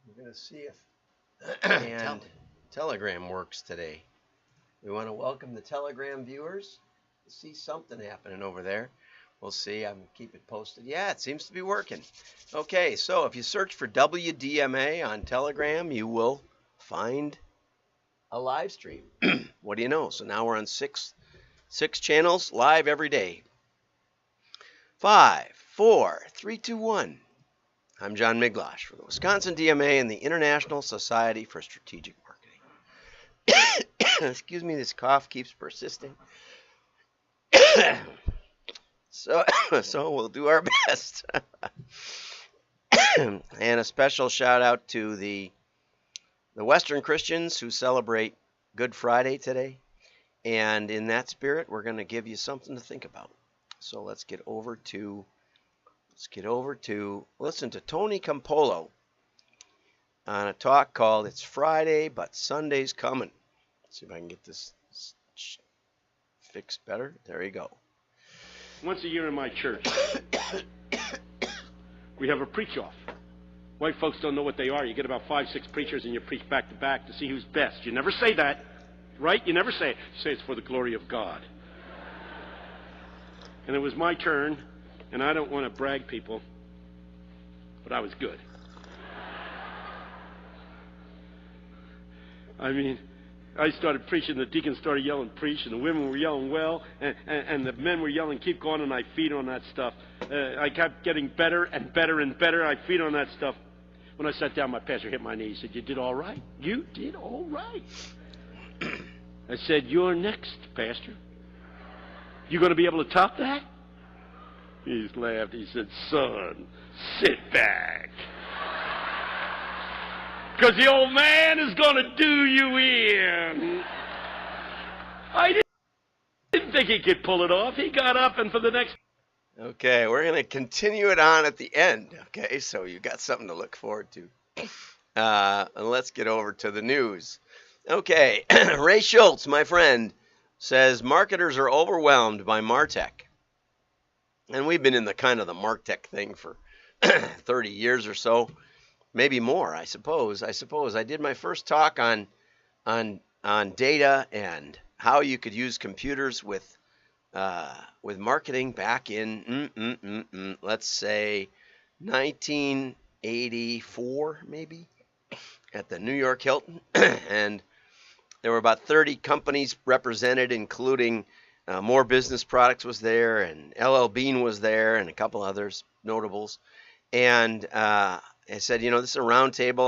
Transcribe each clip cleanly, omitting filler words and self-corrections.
We're going to see if and Telegram works today. We want to welcome the Telegram viewers. See something happening over there. We'll see. I'm keep it posted. Yeah, it seems to be working. Okay, so if you search for WDMA on Telegram, you will find a live stream. What do you know? So now we're on six channels live every day. 5, 4, 3, 2, 1. I'm John Miglosh for the Wisconsin DMA and the International Society for Strategic Marketing. Excuse me, this cough keeps persisting. So we'll do our best. And a special shout out to the Western Christians who celebrate Good Friday today. And in that spirit, we're going to give you something to think about. So let's get over to listen to Tony Campolo on a talk called It's Friday, but Sunday's Coming. Let's see if I can get this fixed better. There you go. Once a year in my church, we have a preach-off. White folks don't know what they are. You get about 5, 6 preachers and you preach back to back to see who's best. You never say that, right? You never say it. You say it's for the glory of God. And it was my turn, and I don't want to brag, people, but I was good. I mean, I started preaching, the deacons started yelling, preach, and the women were yelling, well, and the men were yelling, keep going, and I feed on that stuff. I kept getting better and better and better. I feed on that stuff. When I sat down, my pastor hit my knee. He said, you did all right. You did all right. I said, you're next, Pastor. You going to be able to top that? He laughed. He said, son, sit back. Because the old man is going to do you in. I didn't think he could pull it off. He got up, and for the next... Okay, we're going to continue it on at the end. Okay, so you got something to look forward to. And let's get over to the news. Okay, Ray Schultz, my friend, says marketers are overwhelmed by MarTech. And we've been in the kind of the MarTech thing for 30 years or so, maybe more, I suppose. I did my first talk on data and how you could use computers with marketing back in let's say 1984 maybe at the New York Hilton. And there were about 30 companies represented, including More Business Products was there, and LL Bean was there, and a couple others notables. And I said, this is a round table.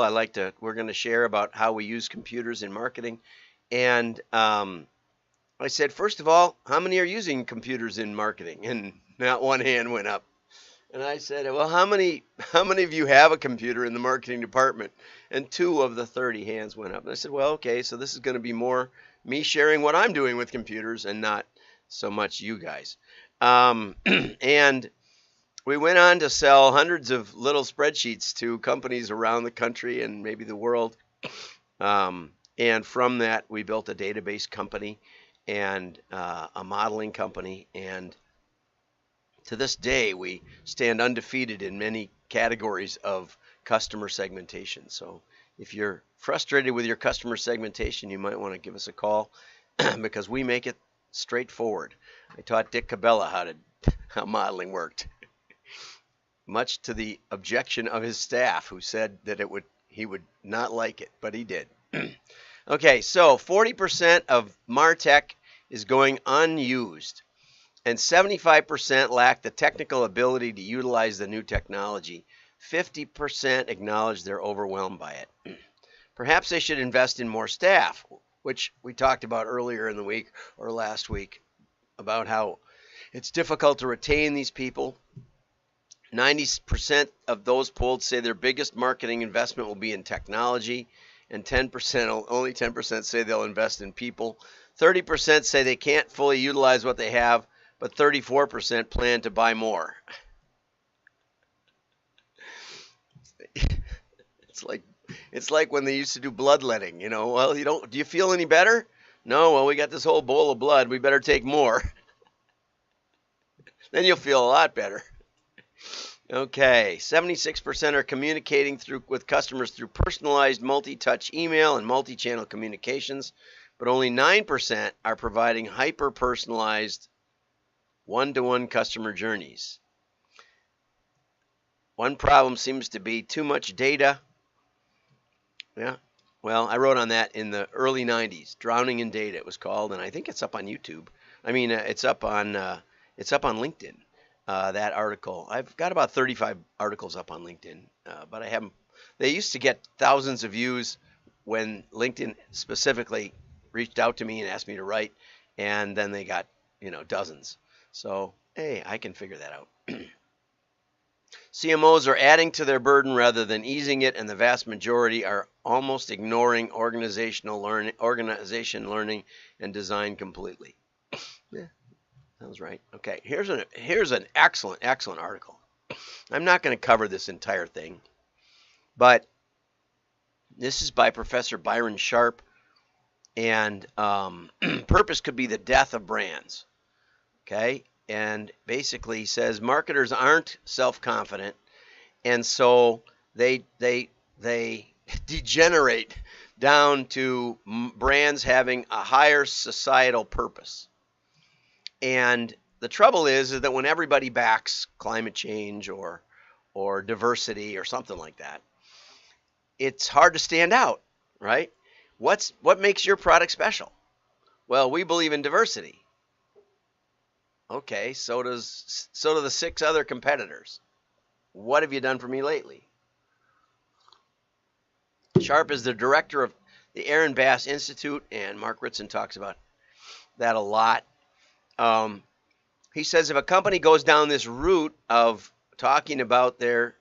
We're going to share about how we use computers in marketing. And I said, first of all, how many are using computers in marketing? And not one hand went up. And I said, well, how many of you have a computer in the marketing department? And 2 of the 30 hands went up. And I said, well, okay, so this is going to be more me sharing what I'm doing with computers and not so much you guys. And we went on to sell hundreds of little spreadsheets to companies around the country and maybe the world. And from that, we built a database company and a modeling company. And to this day, we stand undefeated in many categories of customer segmentation. So if you're frustrated with your customer segmentation, you might want to give us a call because we make it straightforward. I taught Dick Cabela how modeling worked, much to the objection of his staff, who said that he would not like it, but he did. Okay, so 40% of MarTech is going unused, and 75% lack the technical ability to utilize the new technology. 50% acknowledge they're overwhelmed by it. Perhaps they should invest in more staff, which we talked about earlier in the week or last week, about how it's difficult to retain these people. 90% of those polled say their biggest marketing investment will be in technology, and only 10% say they'll invest in people. 30% say they can't fully utilize what they have, but 34% plan to buy more. It's like when they used to do bloodletting, Well, do you feel any better? No, well, we got this whole bowl of blood. We better take more. Then you'll feel a lot better. Okay, 76% are communicating with customers through personalized multi-touch email and multi-channel communications, but only 9% are providing hyper-personalized one-to-one customer journeys. One problem seems to be too much data. Yeah. Well, I wrote on that in the early 90s. Drowning in Data it was called, and I think it's up on YouTube. I mean, it's up on LinkedIn. That article. I've got about 35 articles up on LinkedIn, but I haven't. They used to get thousands of views when LinkedIn specifically reached out to me and asked me to write, and then they got, dozens. So, hey, I can figure that out. CMOs are adding to their burden rather than easing it, and the vast majority are almost ignoring organization learning, and design completely. Yeah, sounds right. Okay, here's an excellent article. I'm not going to cover this entire thing, but this is by Professor Byron Sharp, and purpose could be the death of brands. Okay, and basically says marketers aren't self-confident, and so they degenerate down to brands having a higher societal purpose. And the trouble is that when everybody backs climate change or diversity or something like that, it's hard to stand out, right? What makes your product special? Well, we believe in diversity. Okay, so do the 6 other competitors. What have you done for me lately? Sharp is the director of the Aaron Bass Institute, and Mark Ritson talks about that a lot. He says if a company goes down this route of talking about their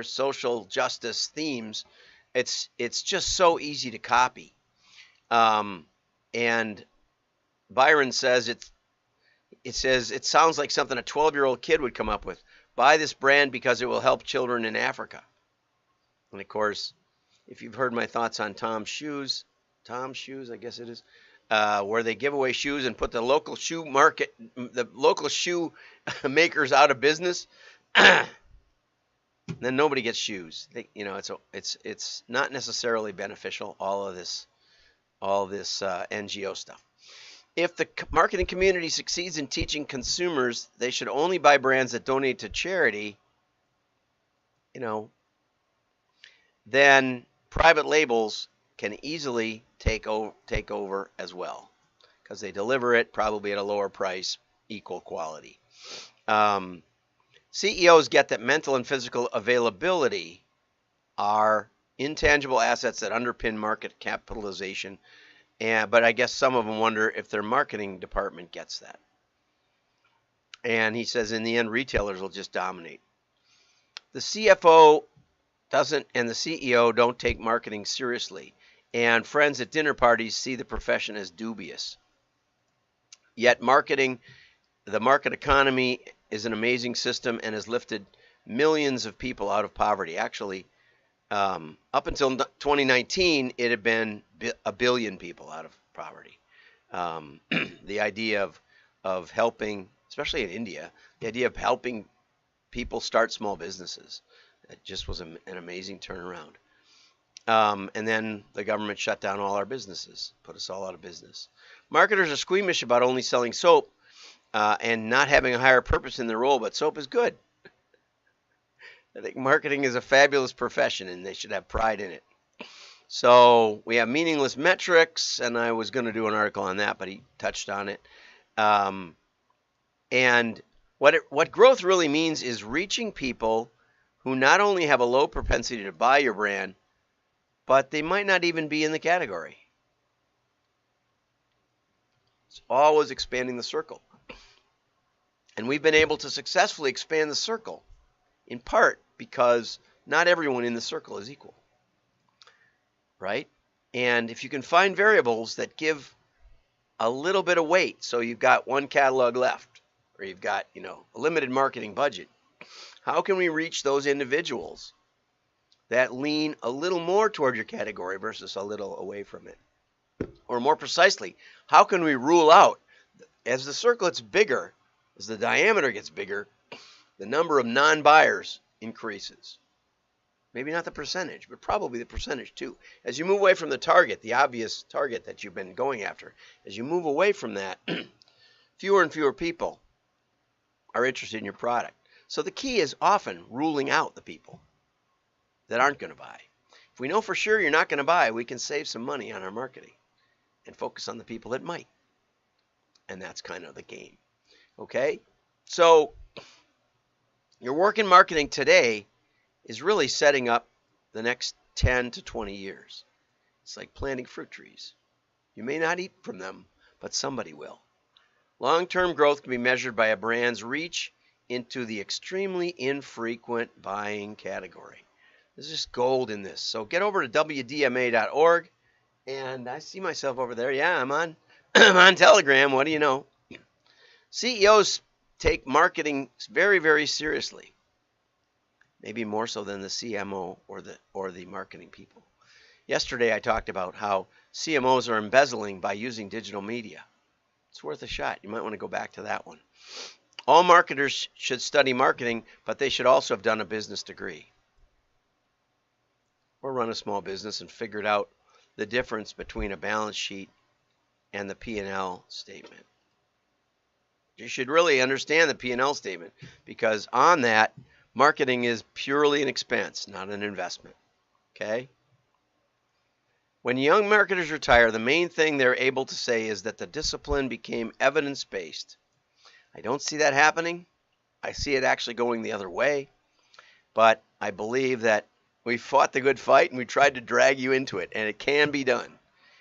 social justice themes, it's just so easy to copy. And Byron says it sounds like something a 12-year-old kid would come up with. Buy this brand because it will help children in Africa. And of course, if you've heard my thoughts on Tom's Shoes, I guess it is, where they give away shoes and put the local shoe makers out of business, then nobody gets shoes. It's not necessarily beneficial. All this NGO stuff. If the marketing community succeeds in teaching consumers they should only buy brands that donate to charity, then private labels can easily take over as well, because they deliver it probably at a lower price, equal quality. CEOs get that mental and physical availability are intangible assets that underpin market capitalization. But I guess some of them wonder if their marketing department gets that. And he says in the end, retailers will just dominate. The CFO doesn't, and the CEO don't take marketing seriously. And friends at dinner parties see the profession as dubious. Yet the market economy is an amazing system and has lifted millions of people out of poverty. Actually, up until 2019, it had been 1 billion people out of poverty. The idea of helping, especially in India, the idea of helping people start small businesses, it just was an amazing turnaround. And then the government shut down all our businesses, put us all out of business. Marketers are squeamish about only selling soap and not having a higher purpose in their role, but soap is good. I think marketing is a fabulous profession, and they should have pride in it. So we have meaningless metrics, and I was going to do an article on that, but he touched on it. And what growth really means is reaching people who not only have a low propensity to buy your brand, but they might not even be in the category. It's always expanding the circle. And we've been able to successfully expand the circle, in part because not everyone in the circle is equal, right? And if you can find variables that give a little bit of weight, so you've got one catalog left, or you've got, a limited marketing budget, how can we reach those individuals that lean a little more toward your category versus a little away from it? Or more precisely, how can we rule out, as the circle gets bigger, as the diameter gets bigger, the number of non-buyers increases. Maybe not the percentage, but probably the percentage too. As you move away from the target, the obvious target that you've been going after, as you move away from that, fewer and fewer people are interested in your product. So the key is often ruling out the people that aren't going to buy. If we know for sure you're not going to buy, we can save some money on our marketing and focus on the people that might. And that's kind of the game. Okay? So your work in marketing today is really setting up the next 10 to 20 years. It's like planting fruit trees. You may not eat from them, but somebody will. Long-term growth can be measured by a brand's reach into the extremely infrequent buying category. There's just gold in this. So get over to wdma.org, and I see myself over there. Yeah, I'm on I'm on Telegram. What do you know? CEOs take marketing very, very seriously. Maybe more so than the CMO or the marketing people. Yesterday I talked about how CMOs are embezzling by using digital media. It's worth a shot. You might want to go back to that one. All marketers should study marketing, but they should also have done a business degree or run a small business and figured out the difference between a balance sheet and the P&L statement. You should really understand the P&L statement, because on that, marketing is purely an expense, not an investment. Okay? When young marketers retire, the main thing they're able to say is that the discipline became evidence-based. I don't see that happening. I see it actually going the other way. But I believe that we fought the good fight and we tried to drag you into it, and it can be done.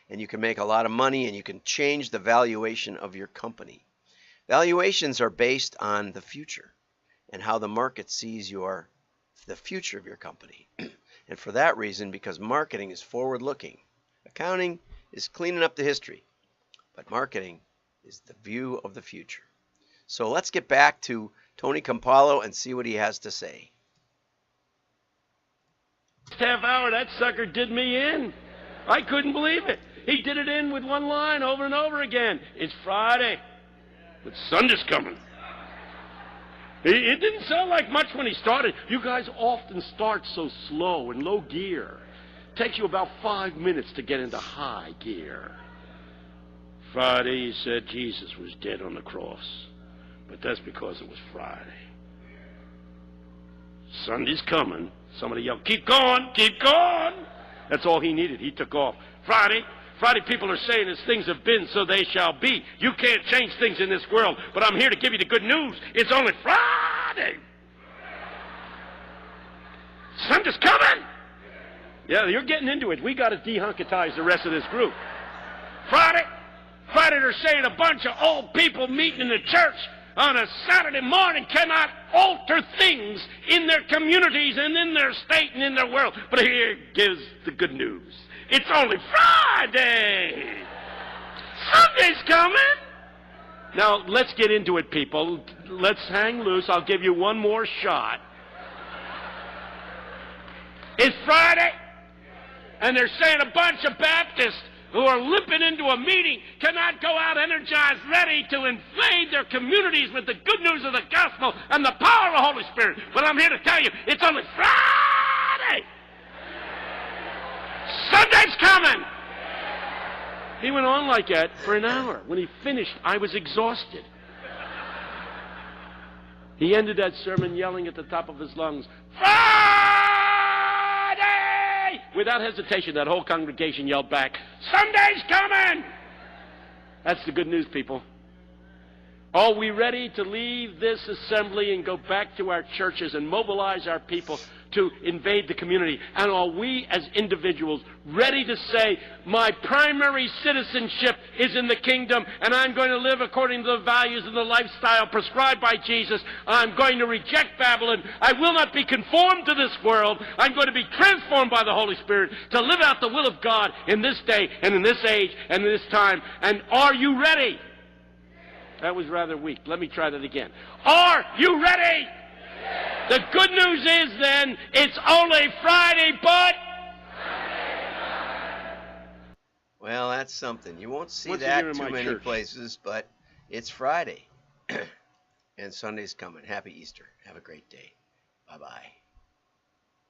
And you can make a lot of money, and you can change the valuation of your company. Valuations are based on the future and how the market sees the future of your company. And for that reason, because marketing is forward-looking, accounting is cleaning up the history, but marketing is the view of the future. So let's get back to Tony Campolo and see what he has to say. Half hour, that sucker did me in. I couldn't believe it. He did it in with one line over and over again. It's Friday, but Sunday's coming. It didn't sound like much when he started. You guys often start so slow in low gear. It takes you about 5 minutes to get into high gear. Friday, he said Jesus was dead on the cross. But that's because it was Friday. Sunday's coming. Somebody yelled, keep going, keep going. That's all he needed. He took off. Friday people are saying as things have been, so they shall be. You can't change things in this world, but I'm here to give you the good news. It's only Friday. Sunday's coming. Yeah, you're getting into it. We got to dehunkitize the rest of this group. Friday they're saying a bunch of old people meeting in the church on a Saturday morning cannot alter things in their communities and in their state and in their world. But here gives the good news. It's only Friday. Sunday's coming. Now, let's get into it, people. Let's hang loose. I'll give you one more shot. It's Friday, and they're saying a bunch of Baptists who are limping into a meeting cannot go out energized, ready to invade their communities with the good news of the gospel and the power of the Holy Spirit. But I'm here to tell you, it's only Friday. Sunday's coming. He went on like that for an hour. When he finished, I was exhausted. He ended that sermon yelling at the top of his lungs, Friday! Without hesitation, that whole congregation yelled back, Sunday's coming! That's the good news, people. Are we ready to leave this assembly and go back to our churches and mobilize our people to invade the community? And are we as individuals ready to say, my primary citizenship is in the kingdom, and I'm going to live according to the values and the lifestyle prescribed by Jesus. I'm going to reject Babylon. I will not be conformed to this world. I'm going to be transformed by the Holy Spirit to live out the will of God in this day and in this age and in this time. And are you ready? That was rather weak. Let me try that again. Are you ready? The good news is then, it's only Friday, but... Well, that's something. You won't see that too many places, but it's Friday. and Sunday's coming. Happy Easter. Have a great day. Bye-bye.